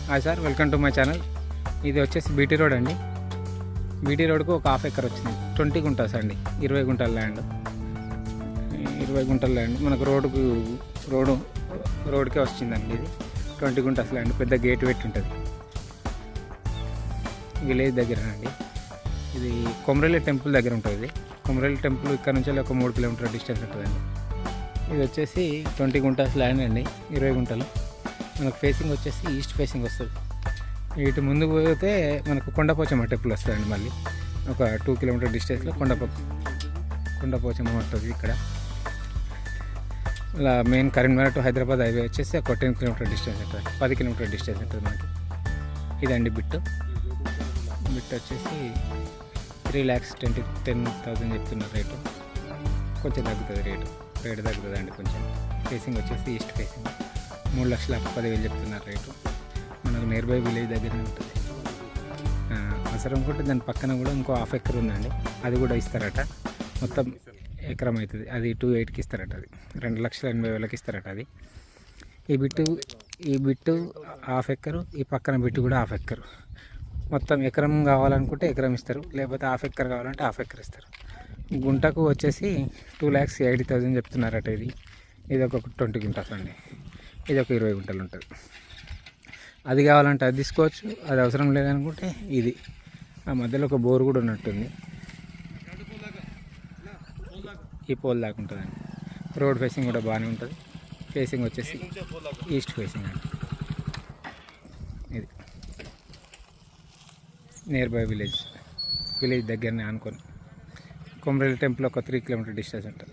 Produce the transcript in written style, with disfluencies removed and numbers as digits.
Hi sir, welcome to my channel. ఇది వచ్చేసి BT road అండి. బీటీ రోడ్కు ఒక హాఫ్ ఎకర్ వచ్చింది. 20 గుంటాస్ అండి, 20 గుంటల ల్యాండ్. 20 గుంటల ల్యాండ్ మనకు రోడ్కే వచ్చిందండి. ఇది 20 గుంటాస్ ల్యాండ్. పెద్ద గేట్ పెట్టి ఉంటుంది. విలేజ్ దగ్గర అండి. ఇది కొమరల్లి టెంపుల్ దగ్గర ఉంటుంది. కొమరల్లి టెంపుల్ ఇక్కడ నుంచి ఒక 3 కిలోమీటర్ డిస్టెన్స్ ఉంటుందండి. ఇది వచ్చేసి 20 గుంటాస్ ల్యాండ్ అండి, 20 గుంటలు. మనకు ఫేసింగ్ వచ్చేసి ఈస్ట్ ఫేసింగ్ వస్తుంది. ఇటు ముందుకు పోతే మనకు కొండపోచమ్మ టెంపుల్ వస్తుందండి. మళ్ళీ ఒక 2 కిలోమీటర్ డిస్టెన్స్లో కొండపోచమ్మ ఉంటుంది ఇక్కడ. ఇలా main Karimnagar to Hyderabad highway వచ్చేసి ఒక 10 కిలోమీటర్ డిస్టెన్స్ ఉంటుంది, 10 కిలోమీటర్ డిస్టెన్స్ ఉంటుంది మనకి. ఇదండి బిట్ వచ్చేసి 3,10,000 చెప్తున్నారు రేటు. కొంచెం తగ్గుతుంది రేటు తగ్గుతుంది అండి కొంచెం. ఫేసింగ్ వచ్చేసి ఈస్ట్ ఫేసింగ్ 3,10,000 చెప్తున్నారు రేటు. మనకు నియర్ బై విలేజ్ దగ్గరనే ఉంటుంది. అవసరం కూడా దాని పక్కన కూడా ఇంకో హాఫ్ ఎకర్ ఉందండి, అది కూడా ఇస్తారట. మొత్తం ఎకరం అవుతుంది. అది 2,800,000 ఇస్తారట. అది 2,80,000 ఇస్తారట. అది ఈ బిట్టు హాఫ్ ఎకరు, ఈ పక్కన బిట్టు కూడా హాఫ్ ఎకరు. మొత్తం ఎకరం కావాలనుకుంటే ఎకరం ఇస్తారు, లేకపోతే హాఫ్ ఎకర్ కావాలంటే హాఫ్ ఎకర్ ఇస్తారు. గుంటకు వచ్చేసి 2,80,000 చెప్తున్నారట. ఇది ఒక 20 గుంటాస్ అండి. ఇది ఒక 20 గుంటలు ఉంటుంది. అది కావాలంటే అది తీసుకోవచ్చు, అది అవసరం లేదనుకుంటే ఇది. ఆ మధ్యలో ఒక బోర్ కూడా ఉన్నట్టుంది. ఈ పోల్ దాకా ఉంటుందండి. రోడ్ ఫేసింగ్ కూడా బాగానే ఉంటుంది. ఫేసింగ్ వచ్చేసి ఈస్ట్ ఫేసింగ్ అండి. ఇది నియర్ బై విలేజ్ దగ్గరనే అనుకోని. కొమరల్లి టెంపుల్ ఒక 3 కిలోమీటర్ డిస్టెన్స్ ఉంటుంది.